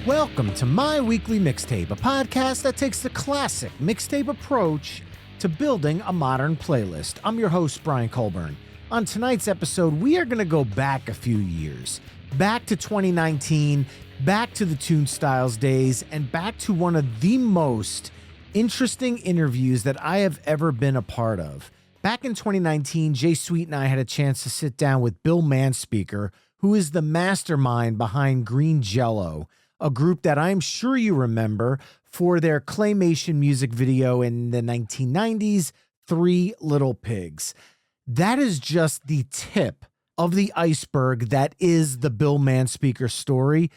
Welcome to My Weekly Mixtape, a podcast that takes the classic mixtape approach to building a modern playlist. I'm your host, Brian Colburn. On tonight's episode, we are going to go back a few years, back to 2019, back to the Tunestiles days, and back to one of the most interesting interviews that I have ever been a part of. Back in 2019, Jay Sweet and I had a chance to sit down with Bill Manspeaker, who is the mastermind behind Green Jello, a group that I'm sure you remember for their claymation music video in the 1990s, Three Little Pigs. That is just the tip of the iceberg that is the Bill Manspeaker story.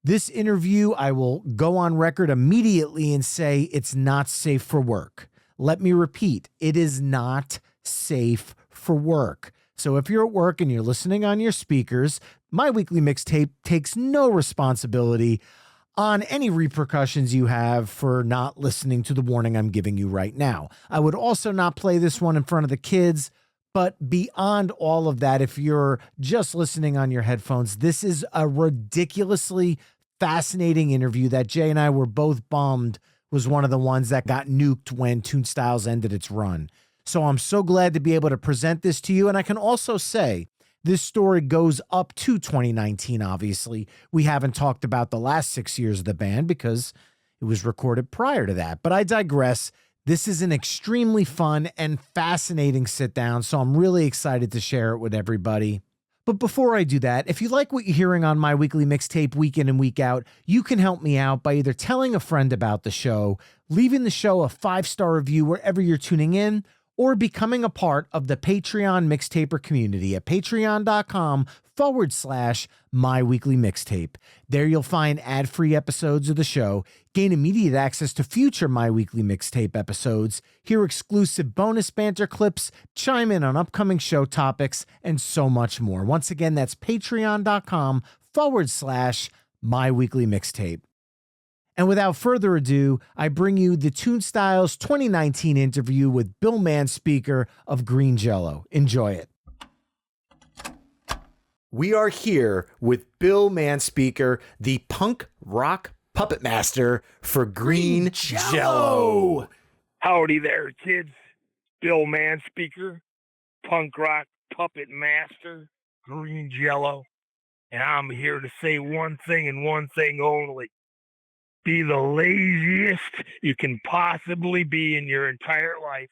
This interview, I will go on record immediately and say it's not safe for work. Let me repeat, it is not safe for work. So if you're at work and you're listening on your speakers, My Weekly Mixtape takes no responsibility on any repercussions you have for not listening to the warning I'm giving you right now. I would also not play this one in front of the kids, but beyond all of that, if you're just listening on your headphones, this is a ridiculously fascinating interview that Jay and I were both bummed was one of the ones that got nuked when Tunestiles ended its run. So I'm so glad to be able to present this to you. And I can also say this story goes up to 2019, obviously. We haven't talked about the last 6 years of the band because it was recorded prior to that. But I digress. This is an extremely fun and fascinating sit down, so I'm really excited to share it with everybody. But before I do that, if you like what you're hearing on My Weekly Mixtape week in and week out, you can help me out by either telling a friend about the show, leaving the show a 5-star review wherever you're tuning in, or becoming a part of the Patreon Mixtaper community at patreon.com/My Weekly Mixtape. There you'll find ad-free episodes of the show, gain immediate access to future My Weekly Mixtape episodes, hear exclusive bonus banter clips, chime in on upcoming show topics, and so much more. Once again, that's patreon.com/My Weekly Mixtape. And without further ado, I bring you the Tunestiles 2019 interview with Bill Manspeaker of Green Jello. Enjoy it. We are here with Bill Manspeaker, the punk rock puppet master for Green Jello. Howdy there, kids. Bill Manspeaker, punk rock puppet master, Green Jello. And I'm here to say one thing and one thing only. Be the laziest you can possibly be in your entire life.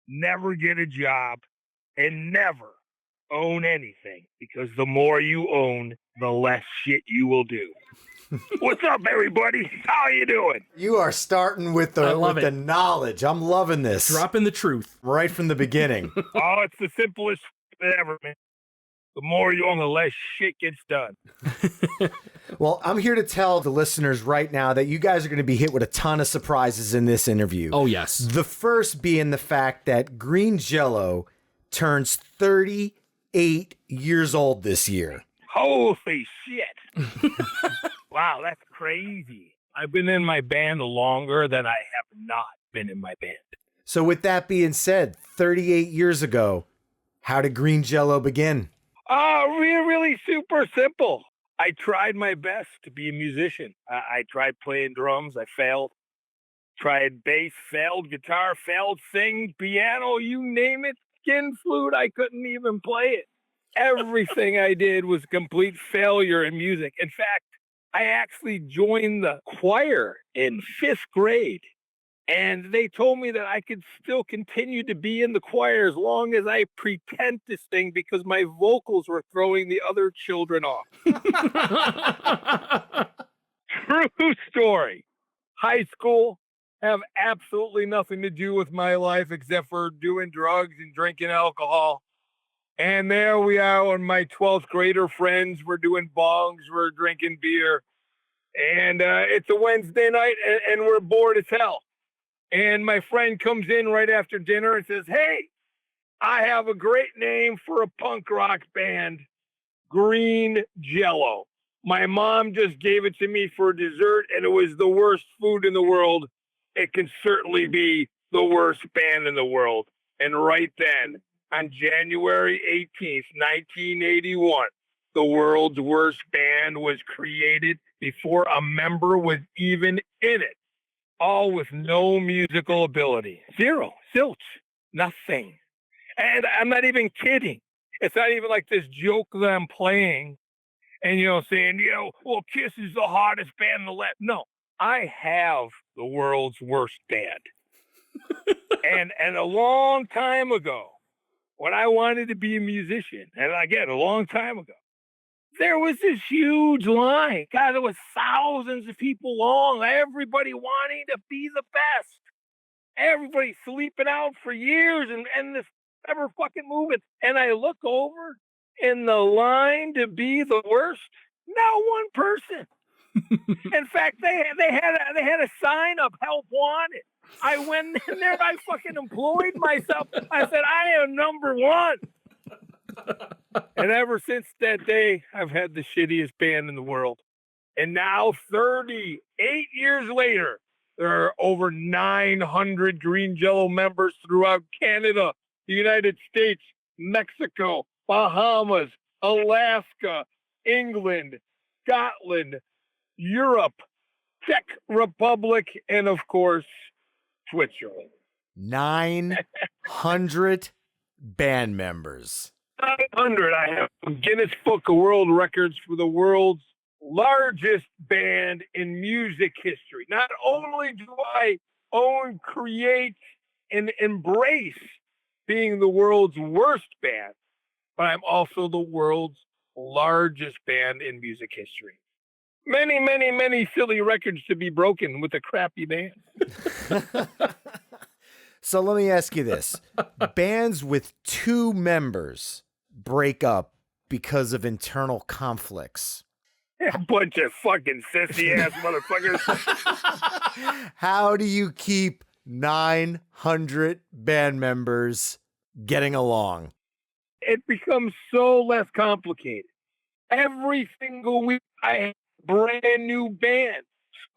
Never get a job and never own anything, because the more you own, the less shit you will do. What's up, everybody? How you doing? You are starting with the knowledge. I'm loving this. Dropping the truth. Right from the beginning. Oh, it's the simplest ever, man. The more you own, the less shit gets done. Well, I'm here to tell the listeners right now that you guys are going to be hit with a ton of surprises in this interview. Oh, yes. The first being the fact that Green Jello turns 38 years old this year. Holy shit. Wow, that's crazy. I've been in my band longer than I have not been in my band. So with that being said, 38 years ago, how did Green Jello begin? Really super simple. I tried my best to be a musician. I tried playing drums. I failed. Tried bass, failed. Guitar, failed. Sing, piano, you name it. Skin flute, I couldn't even play it. Everything I did was complete failure in music. In fact, I actually joined the choir in 5th grade. And they told me that I could still continue to be in the choir as long as I pretend to sing, because my vocals were throwing the other children off. True story. High school have absolutely nothing to do with my life except for doing drugs and drinking alcohol. And there we are when my 12th grader friends were doing bongs, we're drinking beer. And it's a Wednesday night and we're bored as hell. And my friend comes in right after dinner and says, "Hey, I have a great name for a punk rock band, Green Jello. My mom just gave it to me for dessert, and it was the worst food in the world. It can certainly be the worst band in the world." And right then, on January 18th, 1981, the world's worst band was created before a member was even in it. All with no musical ability. Zero. Zilch. Nothing. And I'm not even kidding. It's not even like this joke that I'm playing and, saying, well, Kiss is the hottest band in the land. No, I have the world's worst band. and a long time ago, when I wanted to be a musician, and again, a long time ago, there was this huge line. God, there was thousands of people long, everybody wanting to be the best. Everybody sleeping out for years and this never fucking moving. And I look over in the line to be the worst, not one person. In fact, they had a sign up, help wanted. I went in there, I fucking employed myself. I said, I am number one. And ever since that day, I've had the shittiest band in the world. And now, 38 years later, there are over 900 Green Jello members throughout Canada, the United States, Mexico, Bahamas, Alaska, England, Scotland, Europe, Czech Republic, and of course, Switzerland. 900 band members. 900. I have Guinness Book of World Records for the world's largest band in music history. Not only do I own, create, and embrace being the world's worst band, but I'm also the world's largest band in music history. Many, many, many silly records to be broken with a crappy band. So let me ask you this. Bands with 2 members break up because of internal conflicts. A bunch of fucking sissy-ass motherfuckers. How do you keep 900 band members getting along? It becomes so less complicated. Every single week, I have a brand new band.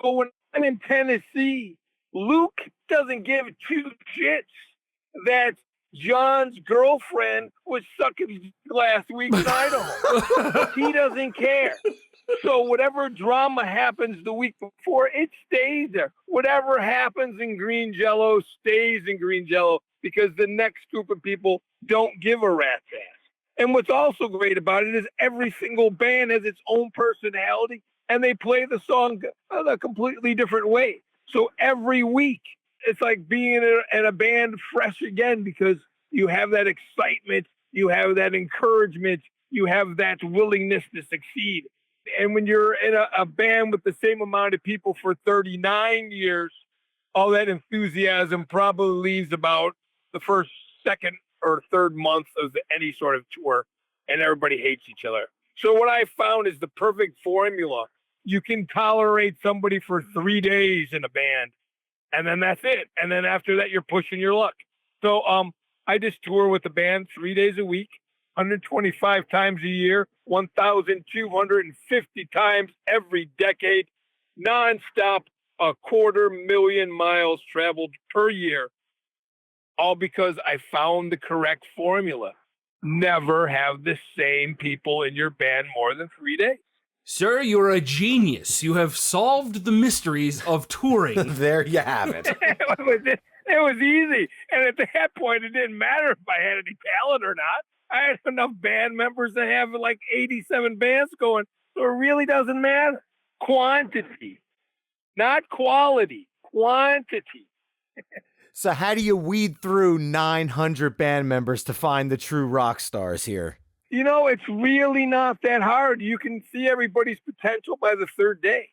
So when I'm in Tennessee, Luke doesn't give 2 shits that John's girlfriend was sucking last week in Idaho. He doesn't care. So whatever drama happens the week before, it stays there. Whatever happens in Green Jello stays in Green Jello because the next group of people don't give a rat's ass. And what's also great about it is every single band has its own personality and they play the song a completely different way. So every week, it's like being in a band fresh again because you have that excitement, you have that encouragement, you have that willingness to succeed. And when you're in a band with the same amount of people for 39 years, all that enthusiasm probably leaves about the first, second, or third month of any sort of tour, and everybody hates each other. So what I found is the perfect formula. You can tolerate somebody for 3 days in a band, and then that's it. And then after that, you're pushing your luck. So I just tour with the band 3 days a week, 125 times a year, 1,250 times every decade, nonstop, 250,000 miles traveled per year, all because I found the correct formula. Never have the same people in your band more than 3 days. Sir, you're a genius. You have solved the mysteries of touring. There you have it. It was easy. And at that point, it didn't matter if I had any talent or not. I had enough band members to have like 87 bands going. So it really doesn't matter. Quantity, not quality, quantity. So how do you weed through 900 band members to find the true rock stars here? It's really not that hard. You can see everybody's potential by the third day.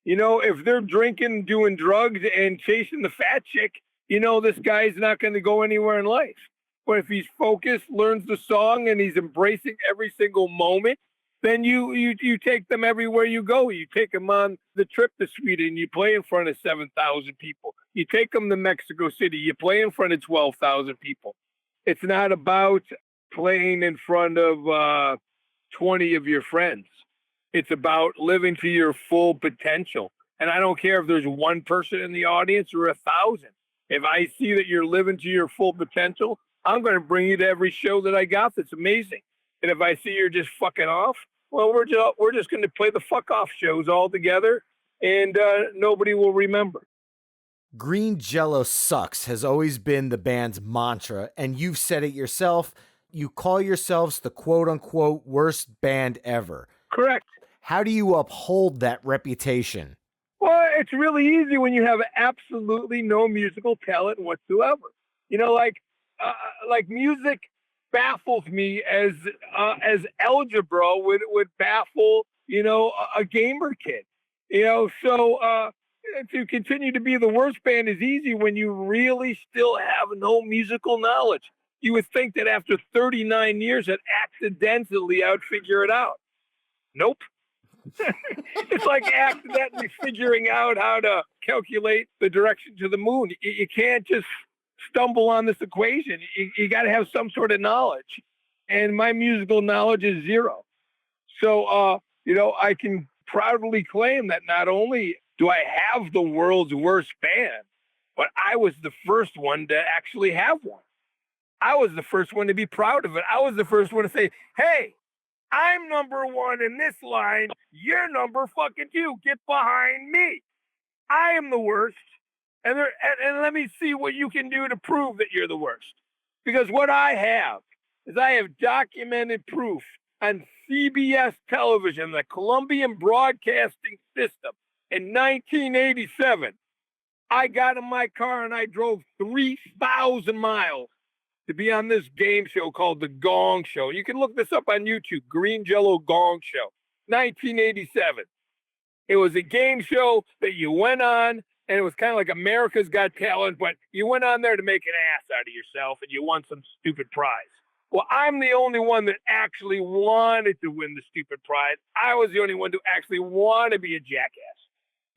If they're drinking, doing drugs, and chasing the fat chick, this guy's not going to go anywhere in life. But if he's focused, learns the song, and he's embracing every single moment, then you take them everywhere you go. You take them on the trip to Sweden, you play in front of 7,000 people. You take them to Mexico City, you play in front of 12,000 people. It's not about playing in front of 20 of your friends. It's about living to your full potential. And I don't care if there's one person in the audience or 1,000. If I see that you're living to your full potential, I'm going to bring you to every show that I got that's amazing. And if I see you're just fucking off, well, we're just going to play the fuck off shows all together, and nobody will remember. Green Jello sucks has always been the band's mantra, and you've said it yourself. You call yourselves the quote-unquote worst band ever. Correct. How do you uphold that reputation? Well, it's really easy when you have absolutely no musical talent whatsoever. You know, like music baffles me as algebra would baffle, you know, a gamer kid. You know, so to continue to be the worst band is easy when you really still have no musical knowledge. You would think that after 39 years that accidentally I'd figure it out. Nope. It's like accidentally figuring out how to calculate the direction to the moon. You can't just stumble on this equation. You got to have some sort of knowledge. And my musical knowledge is zero. So, you know, I can proudly claim that not only do I have the world's worst band, but I was the first one to actually have one. I was the first one to be proud of it. I was the first one to say, hey, I'm number one in this line. You're number fucking two. Get behind me. I am the worst. And let me see what you can do to prove that you're the worst. Because what I have is I have documented proof on CBS television, the Columbian Broadcasting System, in 1987. I got in my car and I drove 3,000 miles to be on this game show called the Gong Show. You can look this up on YouTube, Green Jello Gong Show, 1987. It was a game show that you went on, and it was kind of like America's Got Talent, but you went on there to make an ass out of yourself, and you won some stupid prize. Well, I'm the only one that actually wanted to win the stupid prize. I was the only one to actually want to be a jackass.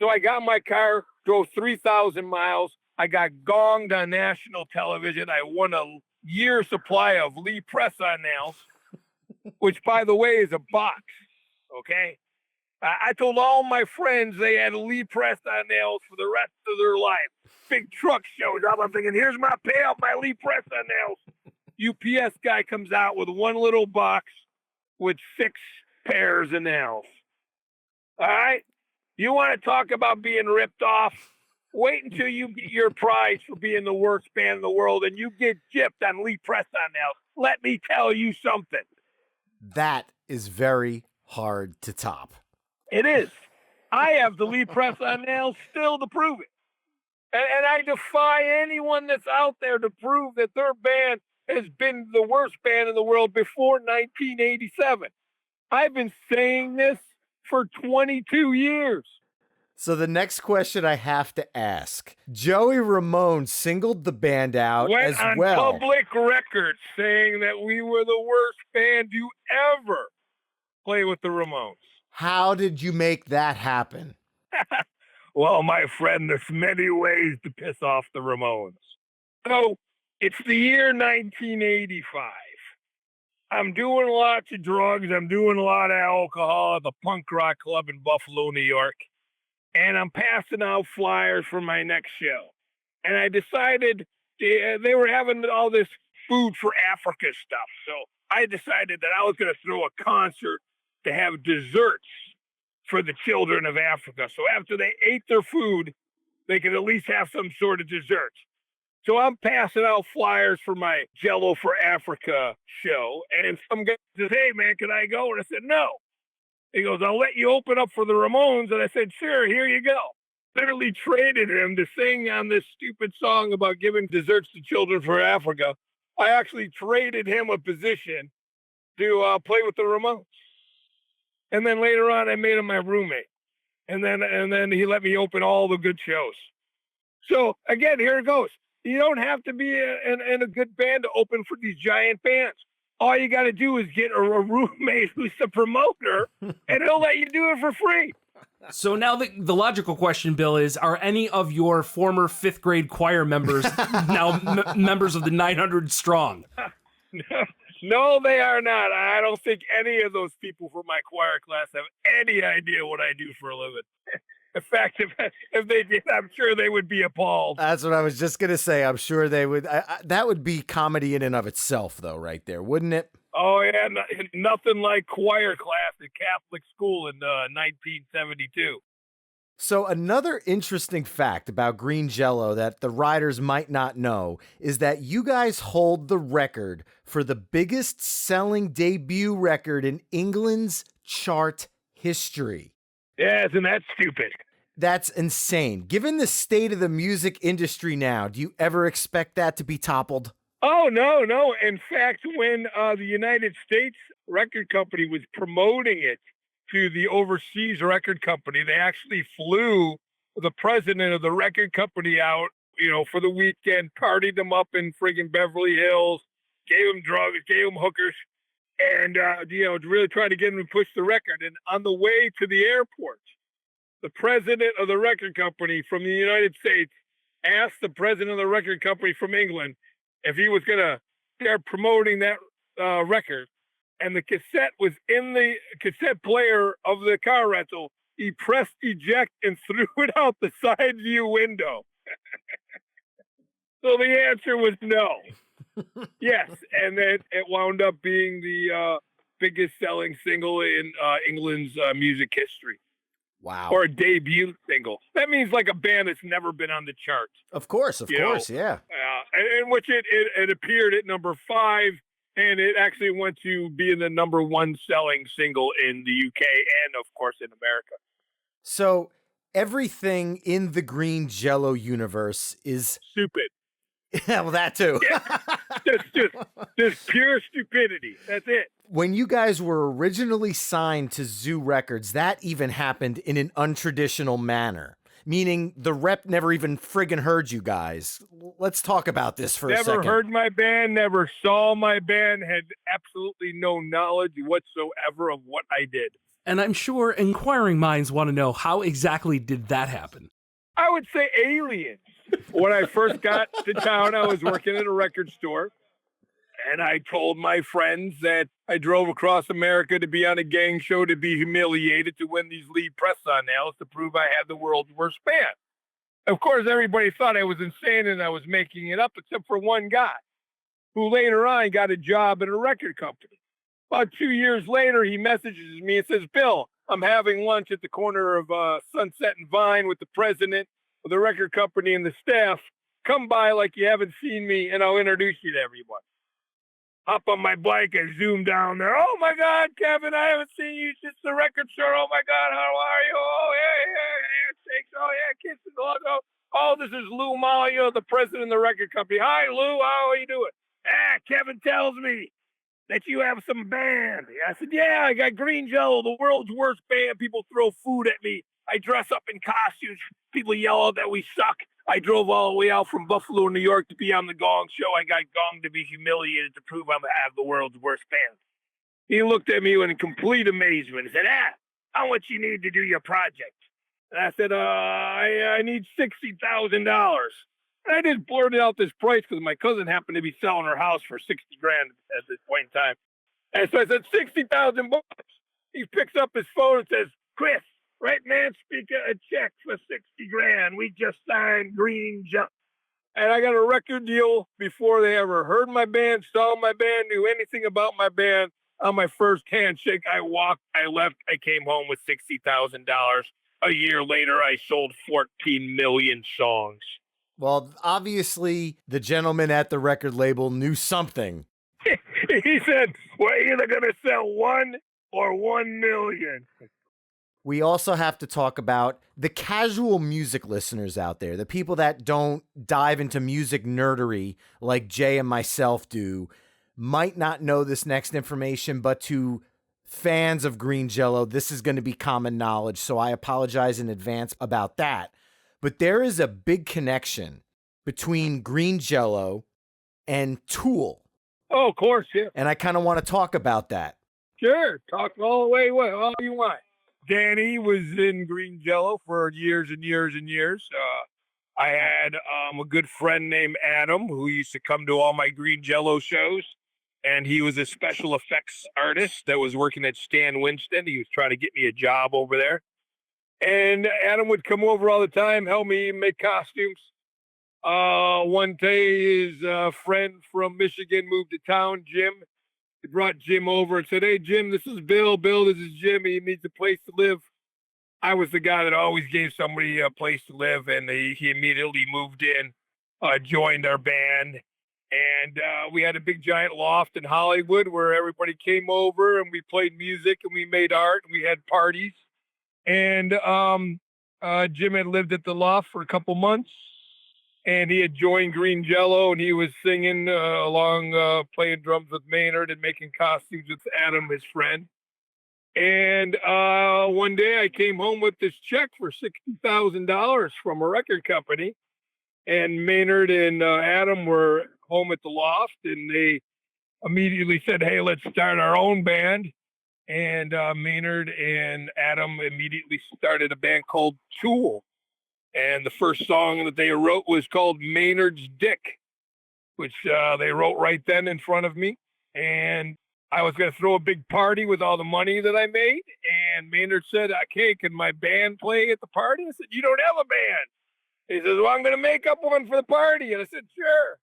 So I got in my car, drove 3,000 miles. I got gonged on national television. I won a year supply of Lee press-on nails, which, by the way, is a box, okay? I told all my friends they had Lee press-on nails for the rest of their life. Big truck shows up. I'm thinking, here's my payout, my Lee press-on nails. UPS guy comes out with one little box with 6 pairs of nails. All right? You want to talk about being ripped off? Wait until you get your prize for being the worst band in the world and you get gypped on Lee press-on nails. Let me tell you something. That is very hard to top. It is. I have the Lee press-on nails still to prove it. And I defy anyone that's out there to prove that their band has been the worst band in the world before 1987. I've been saying this for 22 years. So the next question I have to ask, Joey Ramone singled the band out Went as on well. public record saying that we were the worst band to ever play with the Ramones. How did you make that happen? Well, my friend, there's many ways to piss off the Ramones. So it's the year 1985. I'm doing lots of drugs. I'm doing a lot of alcohol at the punk rock club in Buffalo, New York. And I'm passing out flyers for my next show. And I decided they were having all this food for Africa stuff. So I decided that I was going to throw a concert to have desserts for the children of Africa. So after they ate their food, they could at least have some sort of dessert. So I'm passing out flyers for my Jello for Africa show. And some guy says, hey, man, can I go? And I said, no. He goes, I'll let you open up for the Ramones. And I said, sure, here you go. Literally traded him to sing on this stupid song about giving desserts to children for Africa. I actually traded him a position to play with the Ramones. And then later on, I made him my roommate. And then he let me open all the good shows. So again, here it goes. You don't have to be in a good band to open for these giant bands. All you got to do is get a roommate who's the promoter, and he'll let you do it for free. So now the logical question, Bill, is: are any of your former 5th grade choir members now members of the 900 Strong? No, they are not. I don't think any of those people from my choir class have any idea what I do for a living. In fact, if they did, I'm sure they would be appalled. That's what I was just going to say. I'm sure they would. That would be comedy in and of itself, though, right there, wouldn't it? Oh, yeah, nothing like choir class at Catholic school in 1972. So another interesting fact about Green Jello that the riders might not know is that you guys hold the record for the biggest selling debut record in England's chart history. Yeah, isn't that stupid? That's insane. Given the state of the music industry now, do you ever expect that to be toppled? Oh, no. In fact, when the United States record company was promoting it to the overseas record company, they actually flew the president of the record company out, for the weekend, partied him up in friggin' Beverly Hills, gave him drugs, gave him hookers, and, really trying to get him to push the record. And on the way to the airport, the president of the record company from the United States asked the president of the record company from England if he was going to start promoting that record. And the cassette was in the cassette player of the car rental. He pressed eject and threw it out the side view window. So the answer was no. Yes, and then it wound up being the biggest selling single in England's music history. Wow. Or a debut single. That means like a band that's never been on the charts. Of course, yeah. In which it appeared at number 5, and it actually went to being the number 1 selling single in the UK and, of course, in America. So everything in the Jello universe is stupid. Yeah, well, that too. Yeah. just pure stupidity. That's it. When you guys were originally signed to Zoo Records, that even happened in an untraditional manner, meaning the rep never even friggin' heard you guys. Let's talk about this for a second. Never heard my band, never saw my band, had absolutely no knowledge whatsoever of what I did. And I'm sure inquiring minds want to know, how exactly did that happen? I would say aliens. When I first got to town, I was working at a record store, and I told my friends that I drove across America to be on a gang show, to be humiliated, to win these lead press-on nails, to prove I had the world's worst band. Of course, everybody thought I was insane and I was making it up, except for one guy, who later on got a job at a record company. About 2 years later, he messages me and says, "Bill, I'm having lunch at the corner of Sunset and Vine with the president of the record company and the staff. Come by like you haven't seen me, and I'll introduce you to everyone." Hop on my bike and zoom down there. "Oh my God, Kevin, I haven't seen you since the record store. Oh my God, how are you? Oh yeah, handshakes. Oh yeah, kisses. Oh, this is Lou Malio, the president of the record company. Hi, Lou. How are you doing? Kevin tells me that you have some band." I said, "Yeah, I got Green Jello, the world's worst band. People throw food at me. I dress up in costumes. People yell that we suck. I drove all the way out from Buffalo, New York to be on the Gong Show. I got gonged to be humiliated to prove I'm have the world's worst band." He looked at me in complete amazement and said, "How much you need to do your project?" And I said, I need $60,000. And I just blurted out this price because my cousin happened to be selling her house for $60,000 at this point in time. And so I said, $60,000. He picks up his phone and says, "Chris, write Manspeaker a check for $60,000. We just signed Green Jello." And I got a record deal before they ever heard my band, saw my band, knew anything about my band. On my first handshake, I walked, I left, I came home with $60,000. A year later, I sold 14 million songs. Well, obviously, the gentleman at the record label knew something. He said, "We're either going to sell 1 or 1 million. We also have to talk about the casual music listeners out there, the people that don't dive into music nerdery like Jay and myself do, might not know this next information, but to fans of Green Jello, this is going to be common knowledge, so I apologize in advance about that. But there is a big connection between Green Jello and Tool. Oh, of course, yeah. And I kind of want to talk about that. Sure, talk all the way, all you want. Danny was in Green Jello for years and years and years. I had a good friend named Adam who used to come to all my Green Jello shows, and he was a special effects artist that was working at Stan Winston. He was trying to get me a job over there. And Adam would come over all the time, help me make costumes. One day, his friend from Michigan moved to town, Jim, brought Jim over and said, "Hey, Jim, this is Bill. Bill, this is Jim. He needs a place to live." I was the guy that always gave somebody a place to live, and he immediately moved in, joined our band, and we had a big giant loft in Hollywood where everybody came over and we played music and we made art and we had parties. And Jim had lived at the loft for a couple months, and he had joined Green Jello, and he was singing along, playing drums with Maynard and making costumes with Adam, his friend. And one day I came home with this check for $60,000 from a record company, and Maynard and Adam were home at the loft, and they immediately said, "Hey, let's start our own band." And Maynard and Adam immediately started a band called Tool. And the first song that they wrote was called Maynard's Dick, which they wrote right then in front of me. And I was going to throw a big party with all the money that I made. And Maynard said, "Okay, can my band play at the party?" I said, "You don't have a band." He says, "Well, I'm going to make up one for the party." And I said, "Sure."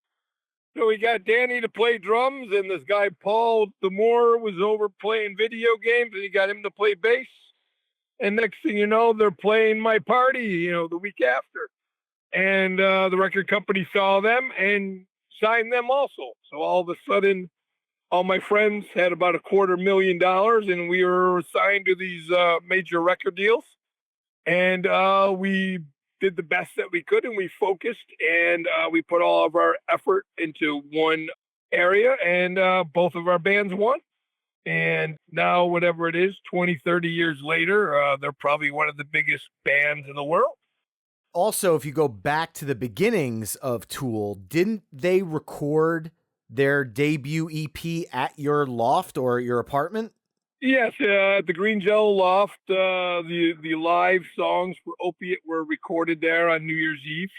So we got Danny to play drums, and this guy, Paul Demore, was over playing video games, and he got him to play bass. And next thing you know, they're playing my party, the week after. And the record company saw them and signed them also. So all of a sudden, all my friends had about $250,000, and we were signed to these major record deals. And we did the best that we could, and we focused, and we put all of our effort into one area, and both of our bands won. And now, whatever it is, 20, 30 years later, they're probably one of the biggest bands in the world. Also, if you go back to the beginnings of Tool, didn't they record their debut EP at your loft or your apartment? Yes, at the Green Jello loft, the live songs for Opiate were recorded there on New Year's Eve.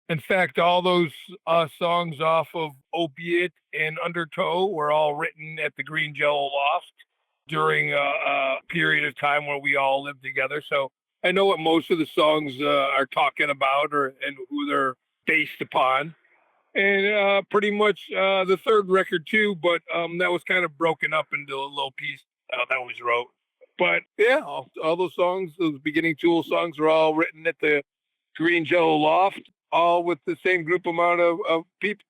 In fact, all those songs off of Opiate and Undertow were all written at the Green Jello loft during a period of time where we all lived together. So I know what most of the songs are talking about and who they're based upon. And pretty much the third record too, but that was kind of broken up into a little piece that was wrote. But yeah, all those songs, those beginning Tool songs, were all written at the Green Jello loft, all with the same group amount of people.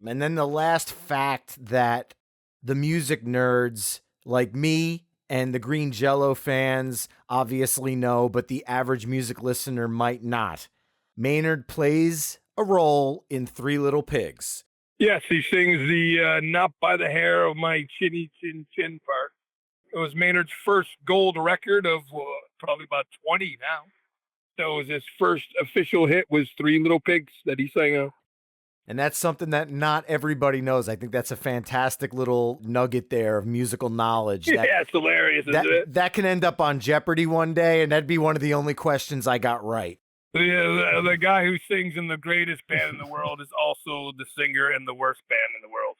And then the last fact that the music nerds like me and the Green Jello fans obviously know, but the average music listener might not. Maynard plays a role in Three Little Pigs. Yes, he sings the "Not by the Hair of My Chinny Chin Chin" part. It was Maynard's first gold record of probably about 20 now. So it was his first official hit was Three Little Pigs that he sang on. And that's something that not everybody knows. I think that's a fantastic little nugget there of musical knowledge. Yeah, it's hilarious, isn't it? That can end up on Jeopardy one day, and that'd be one of the only questions I got right. The guy who sings in the greatest band in the world is also the singer in the worst band in the world.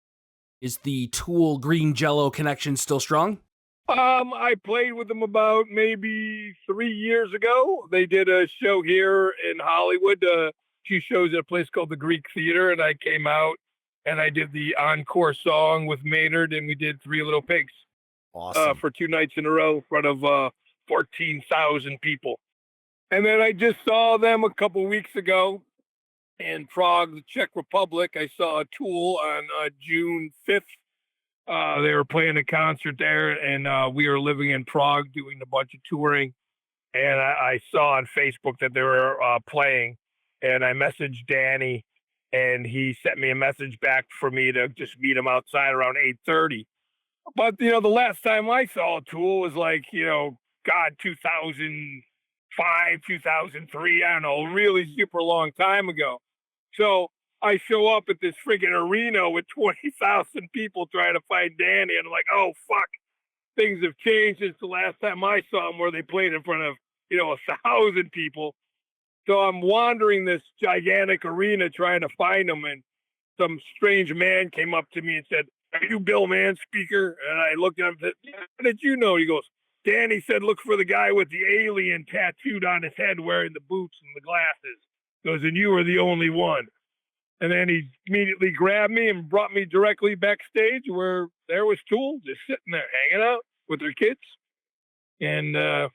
Is the Tool Green Jello connection still strong? I played with them about maybe 3 years ago. They did a show here in Hollywood, 2 shows at a place called the Greek Theater, and I came out and I did the encore song with Maynard, and we did Three Little Pigs. Awesome. For 2 nights in a row in front of 14,000 people. And then I just saw them a couple weeks ago in Prague, the Czech Republic. I saw a Tool on June 5th. They were playing a concert there, and we were living in Prague doing a bunch of touring. And I saw on Facebook that they were playing, and I messaged Danny, and he sent me a message back for me to just meet him outside around 8:30. But, the last time I saw a Tool was like, 2005, 2003, I don't know, really super long time ago. So I show up at this friggin' arena with 20,000 people trying to find Danny, and I'm like, oh, fuck. Things have changed since the last time I saw him, where they played in front of, 1,000 people. So I'm wandering this gigantic arena trying to find him, and some strange man came up to me and said, "Are you Bill Manspeaker?" And I looked at him and said, "How did you know?" He goes, "Danny said, look for the guy with the alien tattooed on his head wearing the boots and the glasses." He goes, "And you were the only one." And then he immediately grabbed me and brought me directly backstage where there was Tool just sitting there hanging out with their kids. And the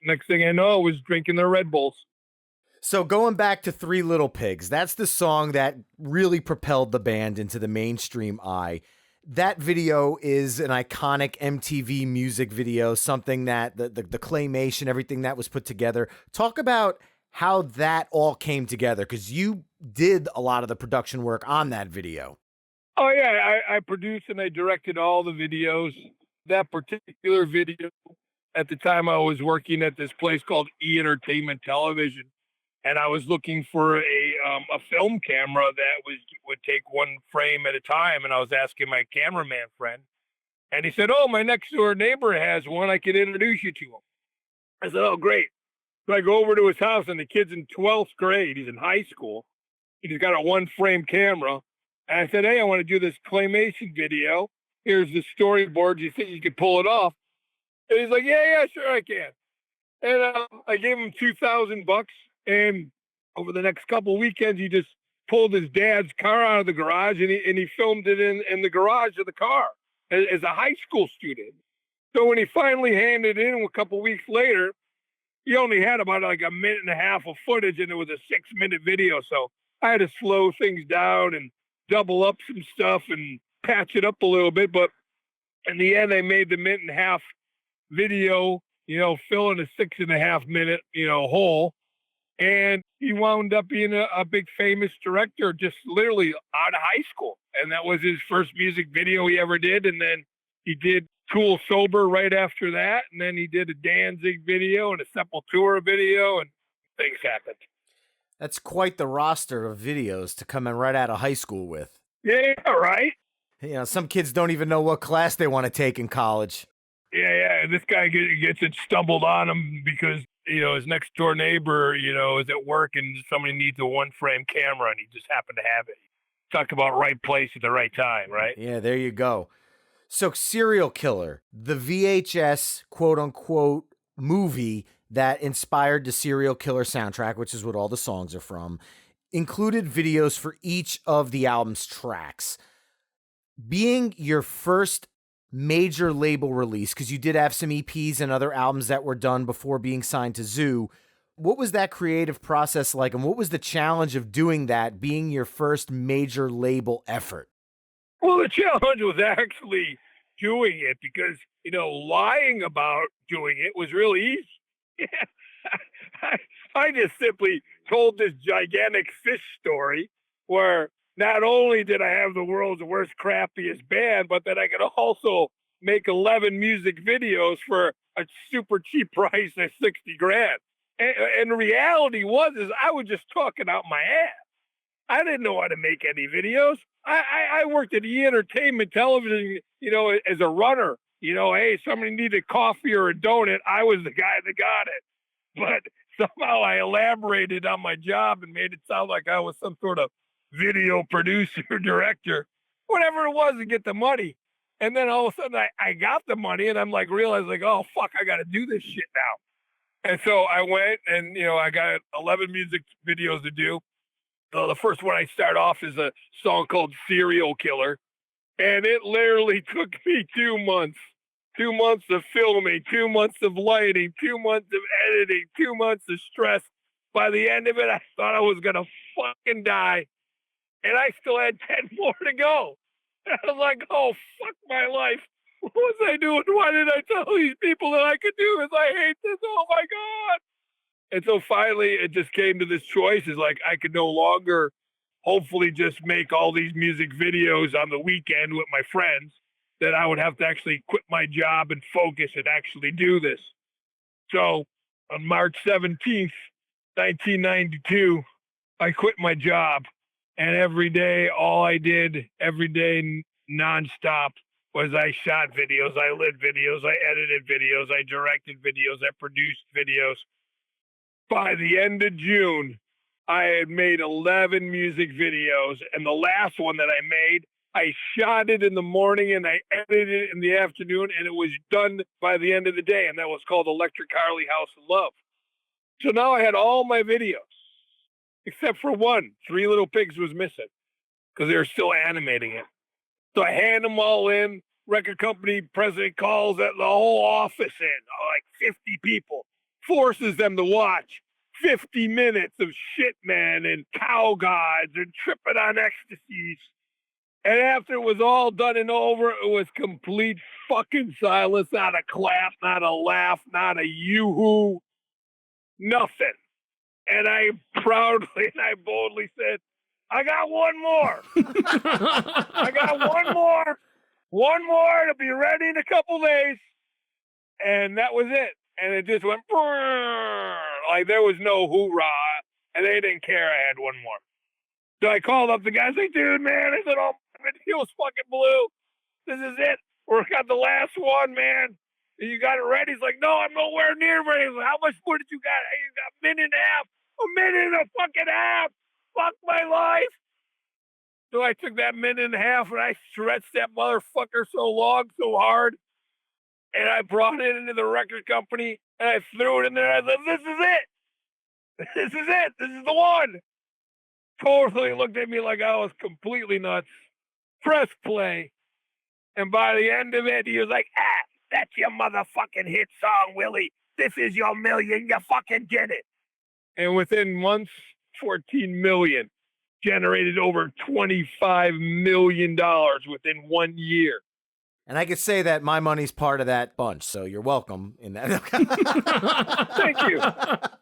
next thing I know, I was drinking their Red Bulls. So going back to Three Little Pigs, that's the song that really propelled the band into the mainstream eye. That video is an iconic MTV music video, something that the claymation, everything that was put together. Talk about how that all came together, because you did a lot of the production work on that video. Oh, yeah, I produced and I directed all the videos. That particular video, at the time I was working at this place called E! Entertainment Television, and I was looking for a film camera that would take one frame at a time, and I was asking my cameraman friend, and he said, "Oh, my next door neighbor has one. I could introduce you to him." I said, "Oh, great." So I go over to his house, and the kid's in 12th grade. He's in high school. He's got a one-frame camera. And I said, "Hey, I want to do this claymation video. Here's the storyboard. Do you think you could pull it off?" And he's like, yeah, sure I can. And I gave him $2,000. And over the next couple of weekends, he just pulled his dad's car out of the garage and he filmed it in the garage of the car as a high school student. So when he finally handed it in a couple of weeks later, he only had about like a minute and a half of footage, and it was a 6-minute video. So I had to slow things down and double up some stuff and patch it up a little bit. But in the end, I made the minute and a half video, filling a 6.5 minute, hole. And he wound up being a big famous director just literally out of high school. And that was his first music video he ever did. And then he did Tool Sober right after that. And then he did a Danzig video and a Sepultura video, and things happened. That's quite the roster of videos to come in right out of high school with. Yeah, right. Some kids don't even know what class they want to take in college. Yeah. And this guy gets it stumbled on him because, his next door neighbor, is at work and somebody needs a one-frame camera, and he just happened to have it. Talk about right place at the right time, right? Yeah, there you go. So Serial Killer, the VHS quote-unquote movie that inspired the Serial Killer soundtrack, which is what all the songs are from, included videos for each of the album's tracks. Being your first major label release, because you did have some EPs and other albums that were done before being signed to Zoo, what was that creative process like, and what was the challenge of doing that, being your first major label effort? Well, the challenge was actually doing it because, lying about doing it was really easy. I just simply told this gigantic fish story where not only did I have the world's worst, crappiest band, but that I could also make 11 music videos for a super cheap price of $60,000. And the reality was I was just talking out my ass. I didn't know how to make any videos. I worked at E! Entertainment Television, as a runner. Hey, somebody needed coffee or a donut. I was the guy that got it. But somehow I elaborated on my job and made it sound like I was some sort of video producer, director, whatever it was, to get the money. And then all of a sudden I got the money, and I'm like, realized like, oh, fuck, I got to do this shit now. And so I went and, I got 11 music videos to do. The first one I start off is a song called Serial Killer. And it literally took me 2 months. 2 months of filming, 2 months of lighting, 2 months of editing, 2 months of stress. By the end of it, I thought I was going to fucking die. And I still had 10 more to go. And I was like, oh, fuck my life. What was I doing? Why did I tell these people that I could do this? I hate this. Oh, my God. And so finally, it just came to this choice. Is like, I could no longer hopefully just make all these music videos on the weekend with my friends, that I would have to actually quit my job and focus and actually do this. So on March 17th, 1992, I quit my job. And every day, all I did, every day, nonstop, was I shot videos, I lit videos, I edited videos, I directed videos, I produced videos. By the end of June, I had made 11 music videos. And the last one that I made, I shot it in the morning and I edited it in the afternoon, and it was done by the end of the day. And that was called Electric Harley House of Love. So now I had all my videos. except for one. Three Little Pigs was missing because they were still animating it. So I hand them all in. Record company president calls the whole office in, like 50 people, forces them to watch 50 minutes of Shitman and Cow Gods and Tripping on Ecstasies. And after it was all done and over, it was complete fucking silence. Not a clap, not a laugh, not a yoo-hoo, nothing. And I proudly and I boldly said, I got one more. I got one more. One more. It'll be ready in a couple days. And that was it. And it just went, like there was no hoorah. And they didn't care I had one more. So I called up the guy. I was like, dude, man. I said, oh, he was fucking blue. This is it. We got the last one, man. You got it ready? He's like, no, I'm nowhere near ready. Like, how much footage you got? Hey, you got a minute and a half. A minute and a fucking half. Fuck my life. So I took that minute and a half and I stretched that motherfucker so long, so hard. And I brought it into the record company and I threw it in there. I said, this is it. This is it. This is the one. Totally looked at me like I was completely nuts. Press play. And by the end of it, he was like, that's your motherfucking hit song, Willie. This is your million. You fucking did it. And within months, 14 million. Generated over $25 million within 1 year. And I could say that my money's part of that bunch, so you're welcome in that. Thank you.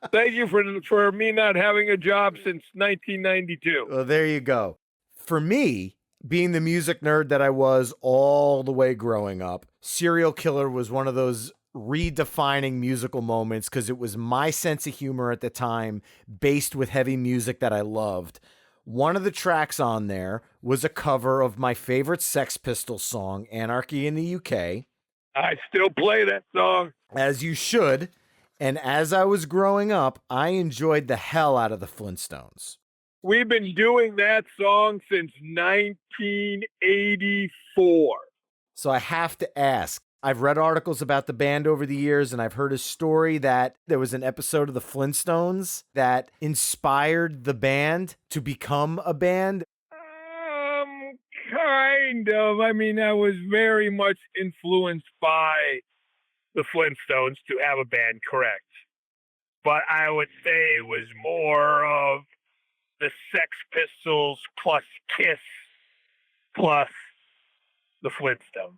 Thank you for me not having a job since 1992. Well, there you go. For me, being the music nerd that I was all the way growing up, Serial Killer was one of those redefining musical moments because it was my sense of humor at the time, based with heavy music that I loved. One of the tracks on there was a cover of my favorite Sex Pistols song, Anarchy in the UK. I still play that song. As you should. And as I was growing up, I enjoyed the hell out of the Flintstones. We've been doing that song since 1984. So I have to ask, I've read articles about the band over the years, and I've heard a story that there was an episode of the Flintstones that inspired the band to become a band. Kind of. I mean, I was very much influenced by the Flintstones to have a band, correct. But I would say it was more of the Sex Pistols plus Kiss plus the Flintstones.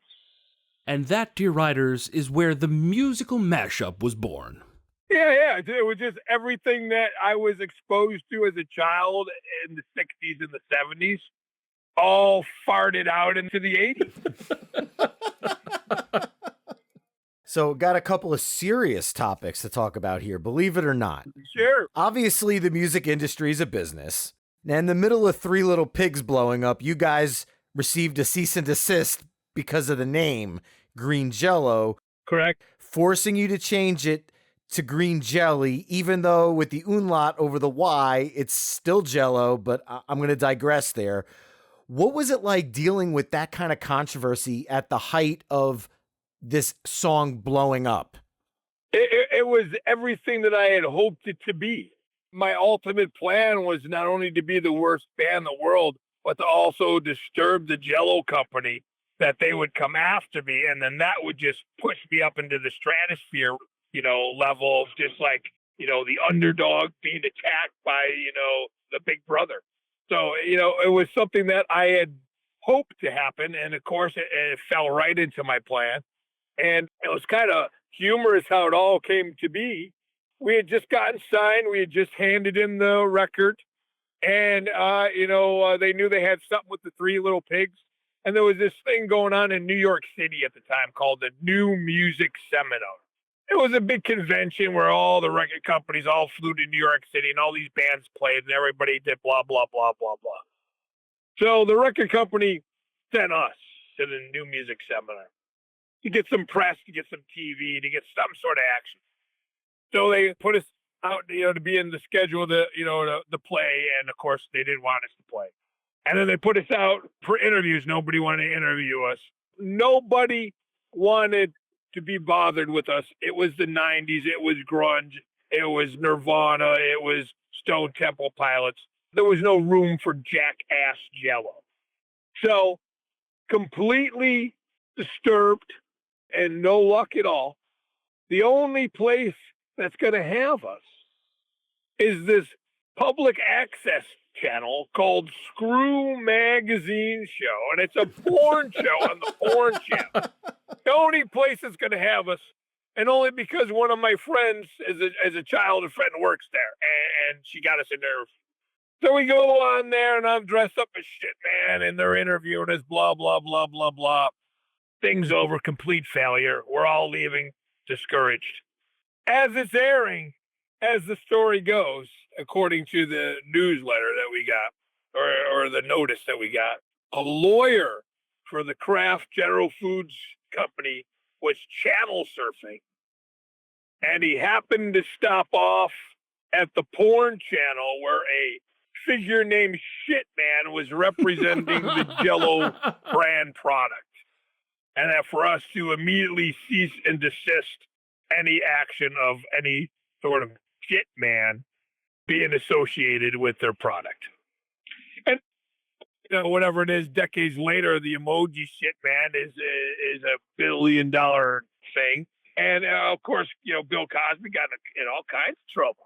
And that, dear writers, is where the musical mashup was born. Yeah. It was just everything that I was exposed to as a child in the 60s and the 70s, all farted out into the 80s. So got a couple of serious topics to talk about here, believe it or not. Sure. Obviously, the music industry is a business. And in the middle of Three Little Pigs blowing up, you guys received a cease and desist because of the name, Green Jello. Correct. Forcing you to change it to Green Jellÿ, even though with the umlaut over the Y, it's still Jello, but I'm going to digress there. What was it like dealing with that kind of controversy at the height of this song blowing up? It was everything that I had hoped it to be. My ultimate plan was not only to be the worst band in the world, but to also disturb the Jello company, that they would come after me, and then that would just push me up into the stratosphere, level of just like, the underdog being attacked by, the big brother. So, it was something that I had hoped to happen, and of course it fell right into my plan. And it was kind of humorous how it all came to be. We had just gotten signed. We had just handed in the record, and, they knew they had something with the Three Little Pigs. And there was this thing going on in New York City at the time called the New Music Seminar. It was a big convention where all the record companies all flew to New York City and all these bands played and everybody did blah, blah, blah, blah, blah. So the record company sent us to the New Music Seminar to get some press, to get some TV, to get some sort of action. So they put us out, to be in the schedule, the play. And of course they didn't want us to play. And then they put us out for interviews. Nobody wanted to interview us. Nobody wanted to be bothered with us. It was the 90s. It was grunge. It was Nirvana. It was Stone Temple Pilots. There was no room for jackass Jello. So completely disturbed and no luck at all. The only place that's going to have us is this public access channel called Screw Magazine Show, and it's a porn show on the porn channel. The only place that's going to have us, and only because one of my friends, as a childhood friend, works there, and she got us in there. So we go on there, and I'm dressed up as shit, man, and they're interviewing us, blah, blah, blah, blah, blah. Things over, complete failure. We're all leaving, discouraged. As it's airing, as the story goes, according to the newsletter that we got, or the notice that we got, a lawyer for the Kraft General Foods Company was channel surfing, and he happened to stop off at the porn channel where a figure named Shitman was representing the Jello brand product. And that for us to immediately cease and desist any action of any sort of Shitman being associated with their product. And whatever it is, decades later, the emoji Shitman is a $1 billion thing. And of course, Bill Cosby got in all kinds of trouble.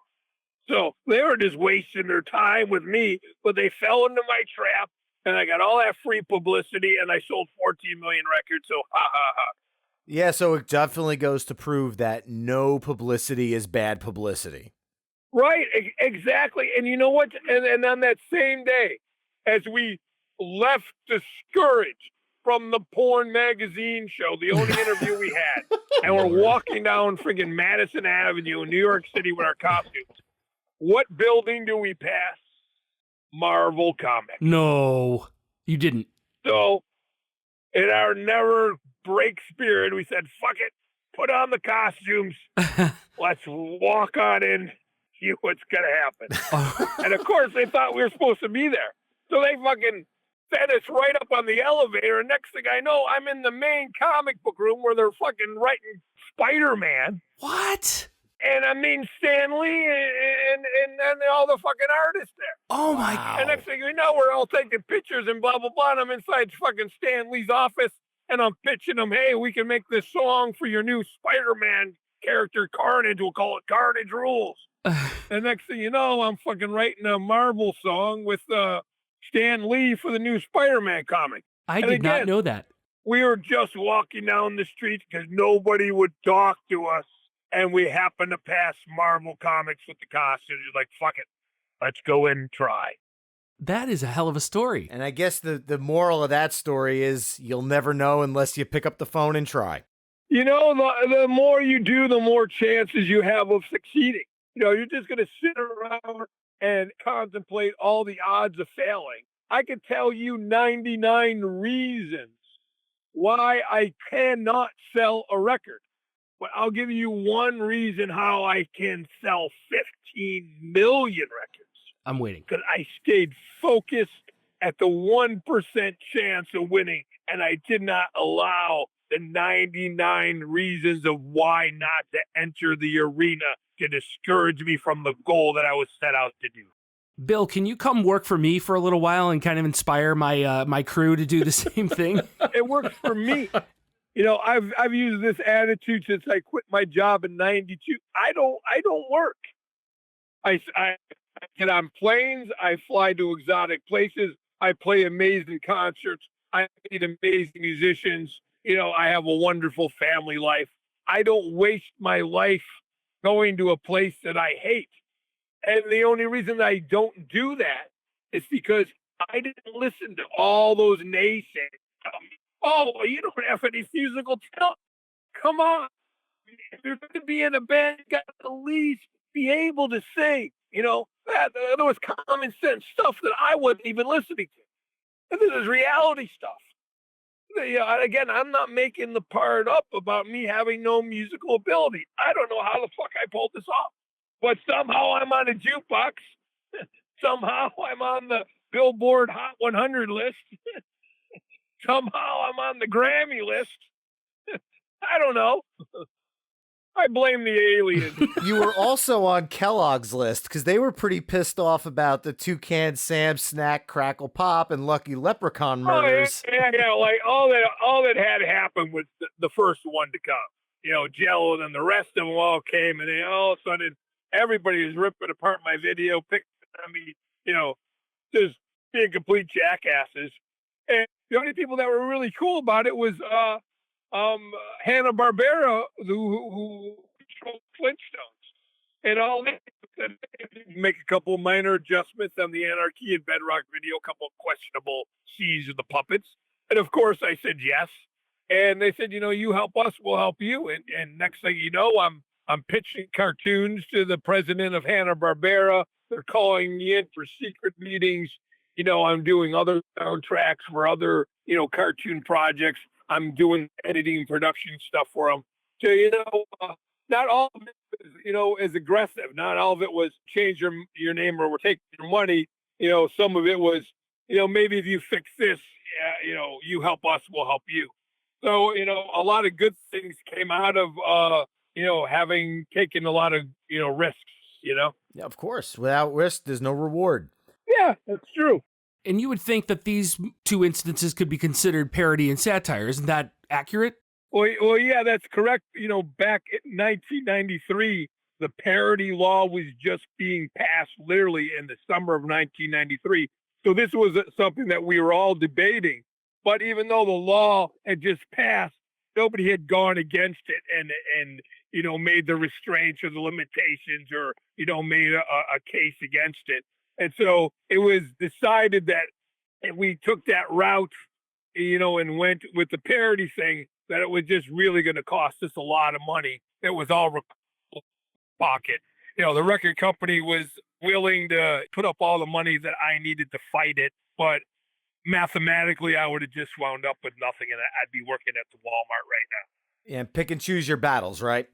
So they were just wasting their time with me, but they fell into my trap, and I got all that free publicity, and I sold 14 million records. So ha ha ha. Yeah, so it definitely goes to prove that no publicity is bad publicity. Right, exactly. And you know what? And on that same day, as we left discouraged from the porn magazine show, the only interview we had, and we're walking down friggin' Madison Avenue in New York City with our costumes, what building do we pass? Marvel Comics. No, you didn't. So, in our never break spirit, we said, fuck it, put on the costumes, let's walk on in, see what's going to happen. And of course, they thought we were supposed to be there. So they fucking sent us right up on the elevator, and next thing I know, I'm in the main comic book room where they're fucking writing Spider-Man. What? And I mean Stan Lee and all the fucking artists there. Oh my God. And next thing you know, we're all taking pictures and blah, blah, blah. And I'm inside fucking Stan Lee's office, and I'm pitching him, hey, we can make this song for your new Spider-Man character, Carnage. We'll call it Carnage Rules. And next thing you know, I'm fucking writing a Marvel song with Stan Lee for the new Spider-Man comic. I did not know that. We were just walking down the street because nobody would talk to us. And we happened to pass Marvel Comics with the costumes. You're like, fuck it. Let's go in and try. That is a hell of a story. And I guess the moral of that story is you'll never know unless you pick up the phone and try. The more you do, the more chances you have of succeeding. You're just going to sit around and contemplate all the odds of failing. I could tell you 99 reasons why I cannot sell a record. But I'll give you one reason how I can sell 15 million records. I'm waiting. Because I stayed focused at the 1% chance of winning, and I did not allow the 99 reasons of why not to enter the arena to discourage me from the goal that I was set out to do. Bill, can you come work for me for a little while and kind of inspire my crew to do the same thing? It works for me. I've used this attitude since I quit my job in '92. I don't work. I get on planes. I fly to exotic places. I play amazing concerts. I meet amazing musicians. I have a wonderful family life. I don't waste my life going to a place that I hate. And the only reason I don't do that is because I didn't listen to all those naysayers. Oh, you don't have any musical talent. Come on. If you're going to be in a band, you got to at least be able to sing. There was common sense stuff that I wasn't even listening to. And this is reality stuff. Again, I'm not making the part up about me having no musical ability. I don't know how the fuck I pulled this off. But somehow I'm on a jukebox. Somehow I'm on the Billboard Hot 100 list. Somehow I'm on the Grammy list. I don't know. I blame the aliens. You were also on Kellogg's list because they were pretty pissed off about the Toucan Sam Snack Crackle Pop and Lucky Leprechaun murders. Yeah. Like all that had happened was the first one to come. You know, Jello, and then the rest of them all came, and then all of a sudden everybody was ripping apart my video, picking on me, you know, just being complete jackasses. And the only people that were really cool about it was Hanna-Barbera, who controlled Flintstones, and all that. Make a couple minor adjustments on the Anarchy and Bedrock video, a couple of questionable scenes of the puppets, and of course I said yes. And they said, you know, you help us, we'll help you. And next thing you know, I'm pitching cartoons to the president of Hanna-Barbera. They're calling me in for secret meetings. You know, I'm doing other soundtracks for other, you know, cartoon projects. I'm doing editing and production stuff for them. So, you know, not all of it was, you know, as aggressive. Not all of it was change your name or we're taking your money. You know, some of it was, you know, maybe if you fix this, you know, you help us, we'll help you. So, you know, a lot of good things came out of, you know, having taken a lot of, you know, risks, you know? Yeah, of course. Without risk, there's no reward. Yeah, that's true. And you would think that these two instances could be considered parody and satire. Isn't that accurate? Well, yeah, that's correct. You know, back in 1993, the parody law was just being passed literally in the summer of 1993. So this was something that we were all debating. But even though the law had just passed, nobody had gone against it and you know, made the restraints or the limitations or, you know, made a case against it. And so it was decided that if we took that route, you know, and went with the parody thing, that it was just really going to cost us a lot of money. It was all pocket. You know, the record company was willing to put up all the money that I needed to fight it, but mathematically, I would have just wound up with nothing, and I'd be working at the Walmart right now. And pick and choose your battles, right?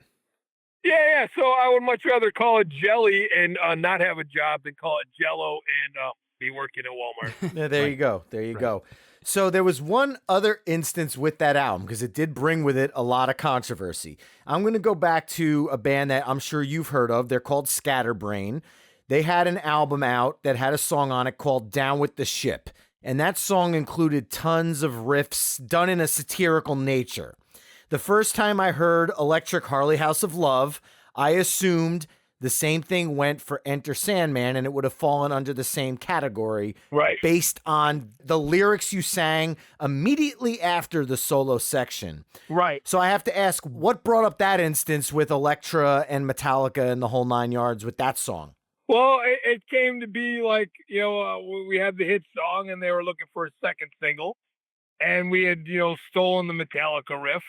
Yeah. So I would much rather call it Jellÿ and not have a job than call it Jello and be working at Walmart. Yeah, there you go. There you go. So there was one other instance with that album because it did bring with it a lot of controversy. I'm going to go back to a band that I'm sure you've heard of. They're called Scatterbrain. They had an album out that had a song on it called Down with the Ship. And that song included tons of riffs done in a satirical nature. The first time I heard Electric Harley House of Love, I assumed the same thing went for Enter Sandman and it would have fallen under the same category, right, based on the lyrics you sang immediately after the solo section. Right. So I have to ask, what brought up that instance with Elektra and Metallica and the whole nine yards with that song? Well, it came to be like, you know, we had the hit song and they were looking for a second single. And we had, you know, stolen the Metallica riff.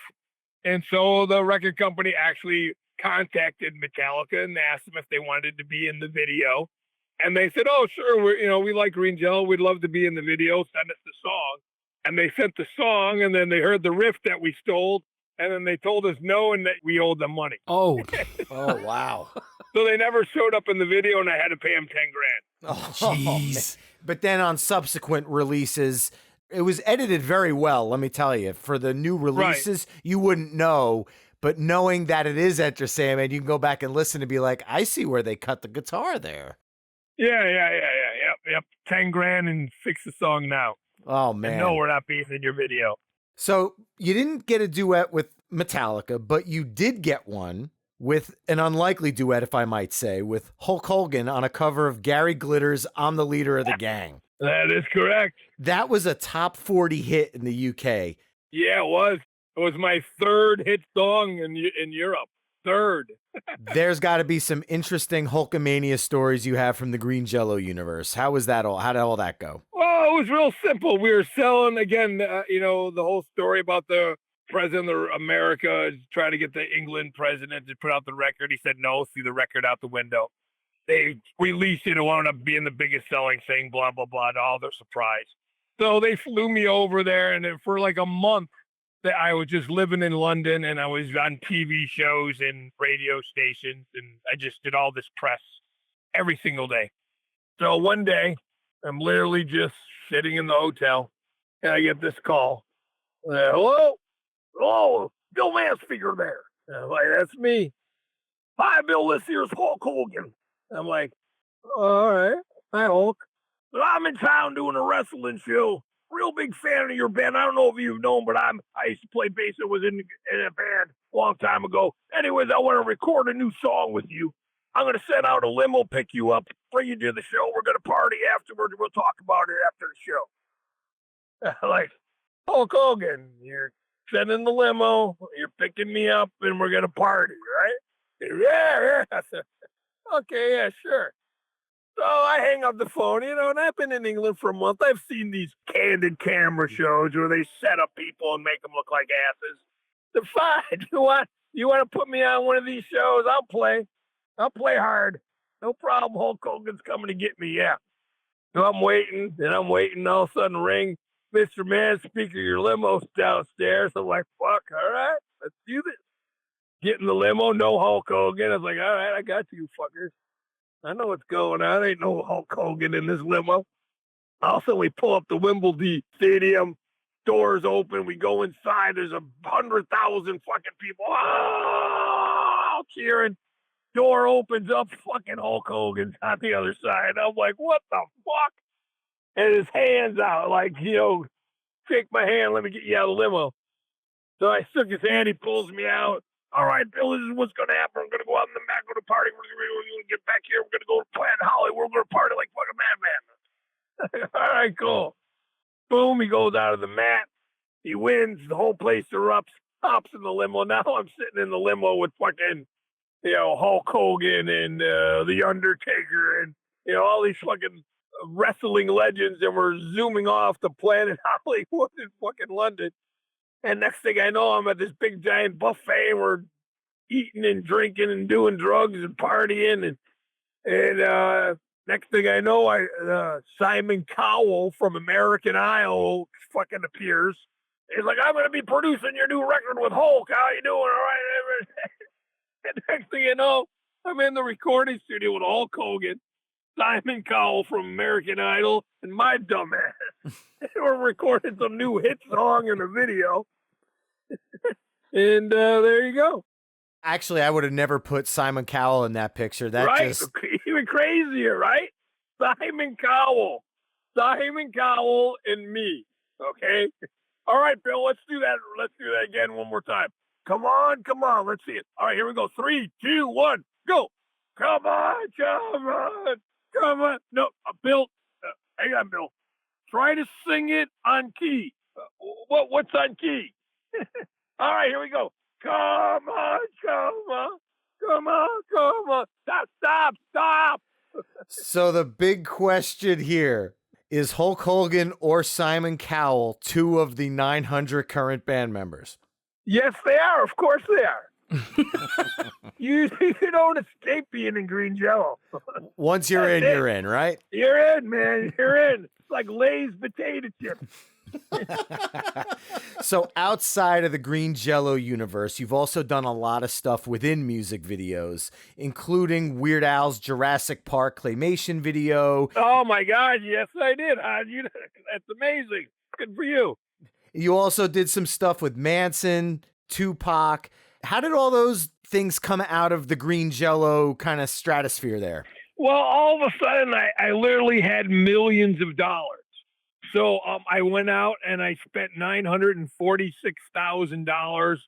And so the record company actually contacted Metallica and asked them if they wanted to be in the video. And they said, oh, sure, we like Green Jello. We'd love to be in the video. Send us the song. And they sent the song, and then they heard the riff that we stole. And then they told us no, and that we owed them money. Oh, oh, wow. So they never showed up in the video, and I had to pay them $10,000. Oh, jeez. But then on subsequent releases, it was edited very well, let me tell you. For the new releases, right, you wouldn't know. But knowing that it is Enter Sandman, you can go back and listen and be like, I see where they cut the guitar there. Yeah. Yep. $10,000 and fix the song now. Oh, man. And no, we're not being in your video. So you didn't get a duet with Metallica, but you did get one with an unlikely duet, if I might say, with Hulk Hogan on a cover of Gary Glitter's I'm the Leader of the Gang. That is correct. That was a top 40 hit in the UK. Yeah, it was. It was my third hit song in Europe. Third. There's got to be some interesting Hulkamania stories you have from the Green Jello universe. How was that all? How did all that go? Well, it was real simple. We were selling, again, the whole story about the president of America trying to get the England president to put out the record. He said no, threw the record out the window. They released it. It wound up being the biggest selling thing, blah, blah, blah, to all their surprise. So they flew me over there, and for like a month, that I was just living in London, and I was on TV shows and radio stations, and I just did all this press every single day. So one day, I'm literally just sitting in the hotel, and I get this call. Hello, Bill Manspeaker there. And I'm like, that's me. Hi, Bill, this here's Hulk Hogan. I'm like, all right. Hi, Hulk. I'm in town doing a wrestling show. Real big fan of your band. I don't know if you've known, but I used to play bass and was in a band a long time ago. Anyways, I want to record a new song with you. I'm going to send out a limo, pick you up, bring you to the show. We're going to party afterwards. We'll talk about it after the show. Like, Hulk Hogan, you're sending the limo, you're picking me up, and we're going to party, right? Yeah. I said, okay, yeah, sure. So I hang up the phone, and I've been in England for a month. I've seen these candid camera shows where they set up people and make them look like asses. They're fine. You want to put me on one of these shows? I'll play hard. No problem. Hulk Hogan's coming to get me. Yeah. So I'm waiting. All of a sudden, ring, Mr. Manspeaker, your limo's downstairs. I'm like, fuck. All right, let's do this. Get in the limo. No Hulk Hogan. I was like, all right, I got you, fuckers. I know what's going on. Ain't no Hulk Hogan in this limo. Also, we pull up the Wimbledon Stadium. Doors open. We go inside. There's 100,000 fucking people. Oh, cheering. Door opens up. Fucking Hulk Hogan's on the other side. I'm like, what the fuck? And his hand's out. Like, shake my hand. Let me get you out of the limo. So I shook his hand. He pulls me out. All right, Bill, this is what's going to happen. We're going to go out in the back, go to party. We're going to get back here. We're going to go to Planet Hollywood. We're going to party like fucking madman. All right, cool. Boom, he goes out of the mat. He wins. The whole place erupts. Hops in the limo. Now I'm sitting in the limo with fucking, Hulk Hogan and The Undertaker and, all these fucking wrestling legends. And we're zooming off to Planet Hollywood in fucking London. And next thing I know, I'm at this big giant buffet. We're eating and drinking and doing drugs and partying. And next thing I know, Simon Cowell from American Idol fucking appears. He's like, I'm going to be producing your new record with Hulk. How you doing? All right. And next thing you know, I'm in the recording studio with Hulk Hogan, Simon Cowell from American Idol, and my dumbass. We're recording some new hit song in a video. And there you go. Actually, I would have never put Simon Cowell in that picture. That right? just Even crazier, right? Simon Cowell and me. Okay. All right, Bill, let's do that. Let's do that again one more time. Come on. Let's see it. All right, here we go. 3, 2, 1, go. Come on. No, Bill, hang on, Bill. Try to sing it on key. What's on key? All right, here we go. Come on. Stop. So the big question here is Hulk Hogan or Simon Cowell, 2 of the 900 current band members? Yes, they are. Of course they are. You don't escape being in Green Jello. Once you're in, you're in, right? You're in, man. You're in. It's like Lay's potato chips. So outside of the Green Jello universe, you've also done a lot of stuff within music videos, including Weird Al's Jurassic Park claymation video. Oh my God, yes I did. That's amazing. Good for you. You also did some stuff with Manson, Tupac. How did all those things come out of the Green Jello kind of stratosphere there? Well, all of a sudden, I literally had millions of dollars. So I went out and I spent $946,000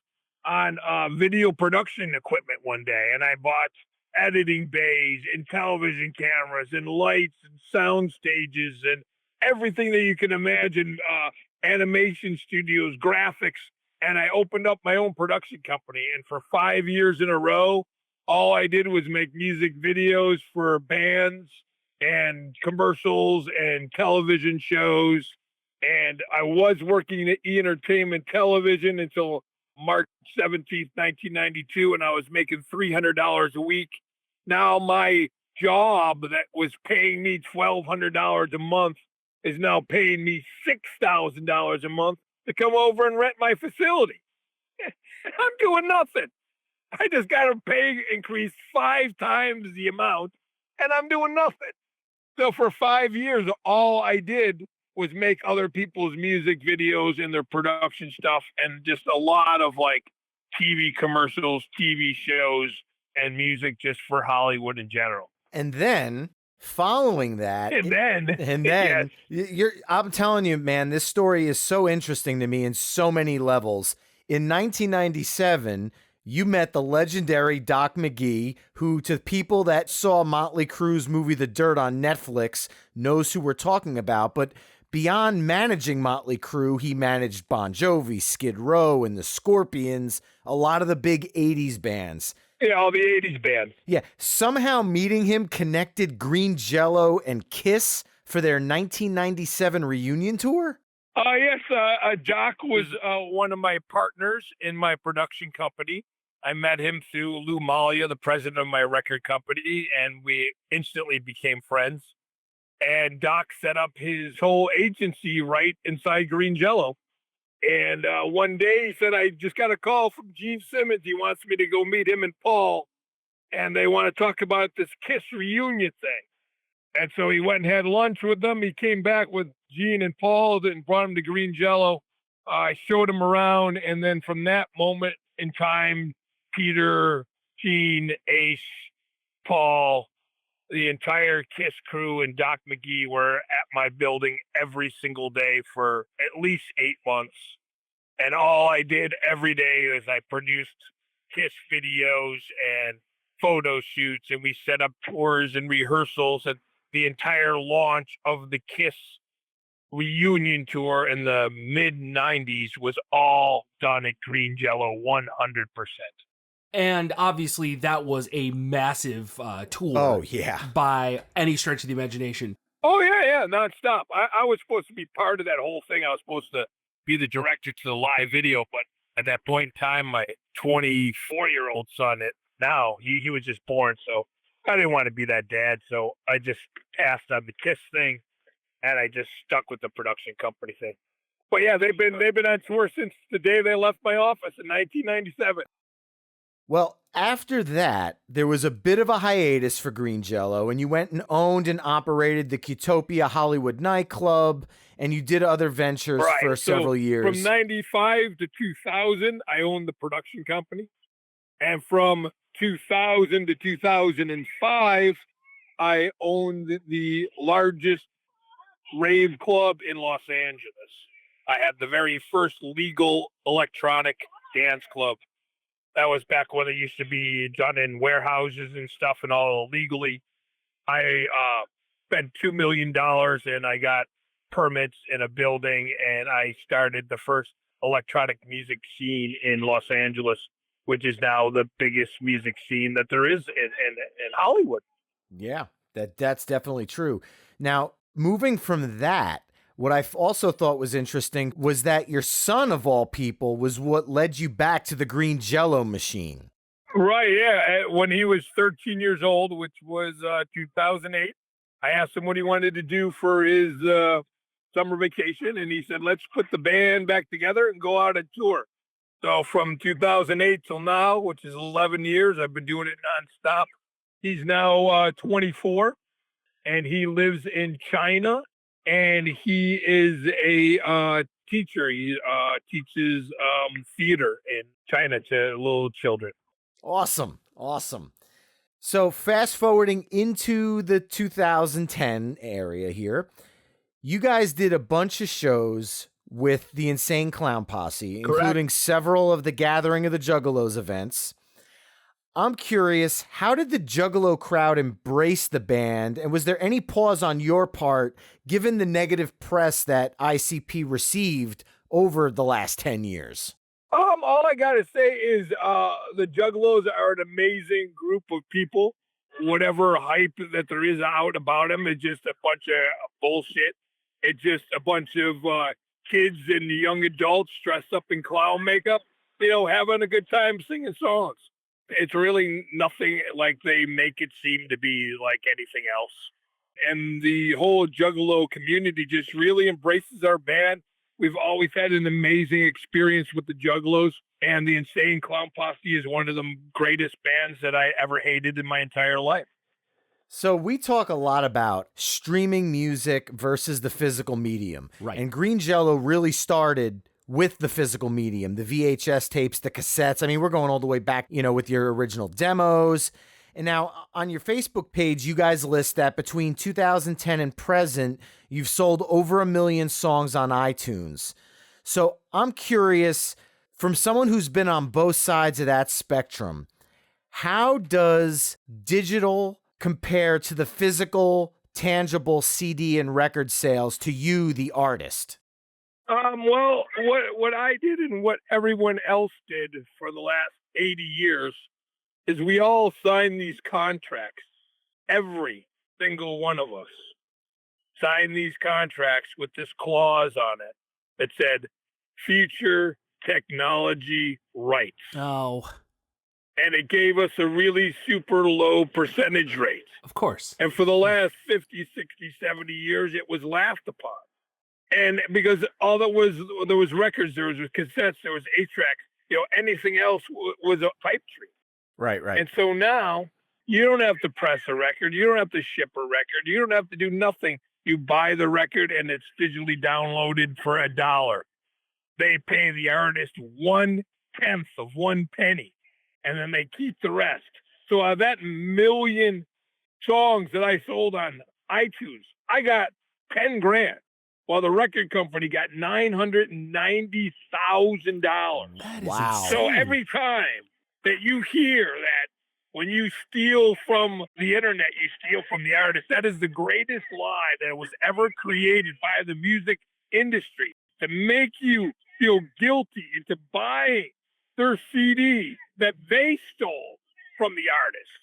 on video production equipment one day. And I bought editing bays and television cameras and lights and sound stages and everything that you can imagine, animation studios, graphics. And I opened up my own production company. And for 5 years in a row, all I did was make music videos for bands and commercials and television shows. And I was working at E! Entertainment Television until March 17th, 1992, and I was making $300 a week. Now my job that was paying me $1,200 a month is now paying me $6,000 a month to come over and rent my facility. I'm doing nothing. I just got a pay increase 5 times the amount, and I'm doing nothing. So for 5 years, all I did was make other people's music videos and their production stuff, and just a lot of like TV commercials, TV shows, and music just for Hollywood in general. And then following that, Yes. I'm telling you, man, this story is so interesting to me in so many levels. In 1997, you met the legendary Doc McGee, who, to people that saw Motley Crue's movie The Dirt on Netflix, knows who we're talking about. But beyond managing Motley Crue, he managed Bon Jovi, Skid Row, and the Scorpions, a lot of the big 80s bands. Yeah, all the 80s bands. Yeah, somehow meeting him connected Green Jello and Kiss for their 1997 reunion tour? Yes, Doc was one of my partners in my production company. I met him through Lou Malia, the president of my record company, and we instantly became friends. And Doc set up his whole agency right inside Green Jello. And one day he said, I just got a call from Gene Simmons. He wants me to go meet him and Paul. And they want to talk about this Kiss reunion thing. And so he went and had lunch with them. He came back with Gene and Paul and brought him to Green Jello. I showed him around. And then from that moment in time, Peter, Gene, Ace, Paul, the entire Kiss crew and Doc McGee were at my building every single day for at least 8 months. And all I did every day is I produced Kiss videos and photo shoots, and we set up tours and rehearsals, and the entire launch of the Kiss reunion tour in the mid-90s was all done at Green Jello 100%. And obviously that was a massive tour. Oh, yeah. By any stretch of the imagination. Oh, yeah, nonstop. I was supposed to be part of that whole thing. I was supposed to be the director to the live video, but at that point in time, my 24-year-old son, he was just born, so I didn't want to be that dad, so I just passed on the Kiss thing, and I just stuck with the production company thing. But yeah, they've been on tour since the day they left my office in 1997. Well, after that, there was a bit of a hiatus for Green Jello, and you went and owned and operated the Qtopia Hollywood nightclub, and you did other ventures for several years. From 95 to 2000, I owned the production company. And from 2000 to 2005, I owned the largest rave club in Los Angeles. I had the very first legal electronic dance club. That was back when it used to be done in warehouses and stuff and all illegally. I spent $2 million and I got permits in a building, and I started the first electronic music scene in Los Angeles, which is now the biggest music scene that there is in Hollywood. Yeah, that's definitely true. Now, moving from that, what I also thought was interesting was that your son, of all people, was what led you back to the Green Jello machine. Right, yeah. When he was 13 years old, which was 2008, I asked him what he wanted to do for his summer vacation, and he said, let's put the band back together and go out on tour. So from 2008 till now, which is 11 years, I've been doing it nonstop. He's now 24, and he lives in China. And he is a teacher. He teaches theater in China to little children. Awesome. So fast forwarding into the 2010 area here, you guys did a bunch of shows with the Insane Clown Posse, Correct. Including several of the Gathering of the Juggalos events. I'm curious, how did the Juggalo crowd embrace the band, and was there any pause on your part, given the negative press that ICP received over the last 10 years? All I gotta say is the Juggalos are an amazing group of people. Whatever hype that there is out about them is just a bunch of bullshit. It's just a bunch of kids and young adults dressed up in clown makeup, having a good time singing songs. It's really nothing like they make it seem to be like anything else. And the whole Juggalo community just really embraces our band. We've always had an amazing experience with the Juggalos, and the Insane Clown Posse is one of the greatest bands that I ever hated in my entire life. So we talk a lot about streaming music versus the physical medium. Right. And Green Jello really started with the physical medium, the VHS tapes, the cassettes. I mean, we're going all the way back, with your original demos. And now on your Facebook page, you guys list that between 2010 and present, you've sold over 1 million songs on iTunes. So I'm curious, from someone who's been on both sides of that spectrum, how does digital compare to the physical, tangible CD and record sales to you, the artist? Well, what I did and what everyone else did for the last 80 years is we all signed these contracts. Every single one of us signed these contracts with this clause on it that said future technology rights. Oh. And it gave us a really super low percentage rate. Of course. And for the last 50, 60, 70 years, it was laughed upon. And because all there was records, there was cassettes, there was 8-tracks, anything else was a pipe dream. Right. And so now you don't have to press a record. You don't have to ship a record. You don't have to do nothing. You buy the record and it's digitally downloaded for $1. They pay the artist 1/10 of 1 penny, and then they keep the rest. So out of that 1 million songs that I sold on iTunes, I got 10 grand, while the record company got $990,000. Wow. So every time that you hear that when you steal from the internet, you steal from the artist, that is the greatest lie that was ever created by the music industry, to make you feel guilty into buying their CD that they stole from the artist.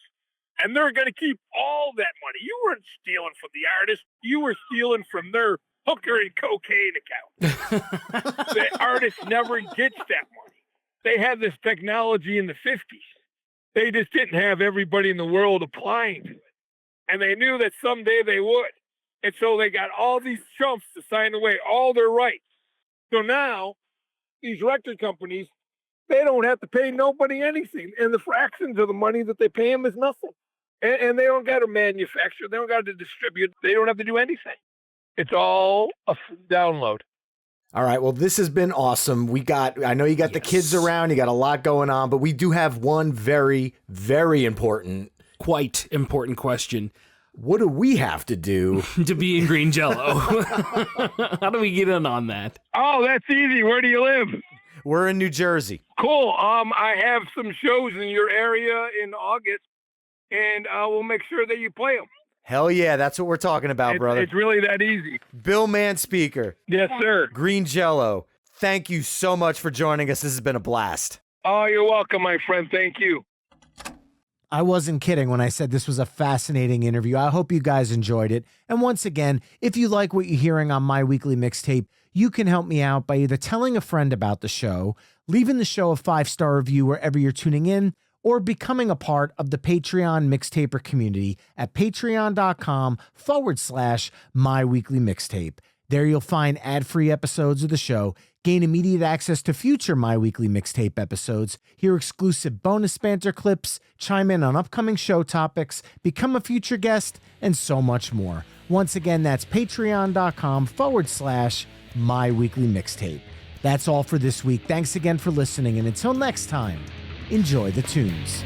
And they're going to keep all that money. You weren't stealing from the artist. You were stealing from their hooker and cocaine account. The artist never gets that money. They had this technology in the 50s. They just didn't have everybody in the world applying to it. And they knew that someday they would. And so they got all these chumps to sign away all their rights. So now, these record companies, they don't have to pay nobody anything. And the fractions of the money that they pay them is nothing. And they don't got to manufacture. They don't got to distribute. They don't have to do anything. It's all a download. All right. Well, this has been awesome. I know you got the kids around, you got a lot going on, but we do have one very, very quite important question. What do we have to do to be in Green Jello? How do we get in on that? Oh, that's easy. Where do you live? We're in New Jersey. Cool. I have some shows in your area in August, and we'll make sure that you play them. Hell yeah, that's what we're talking about, brother. It's really that easy. Bill Manspeaker. Yes, sir. Green Jello. Thank you so much for joining us. This has been a blast. Oh, you're welcome, my friend. Thank you. I wasn't kidding when I said this was a fascinating interview. I hope you guys enjoyed it. And once again, if you like what you're hearing on my weekly mixtape, you can help me out by either telling a friend about the show, leaving the show a 5-star review wherever you're tuning in, or becoming a part of the Patreon Mixtaper community at patreon.com/myweeklymixtape. There you'll find ad-free episodes of the show, gain immediate access to future My Weekly Mixtape episodes, hear exclusive bonus banter clips, chime in on upcoming show topics, become a future guest, and so much more. Once again, that's patreon.com/myweeklymixtape. That's all for this week. Thanks again for listening, and until next time, enjoy the tunes.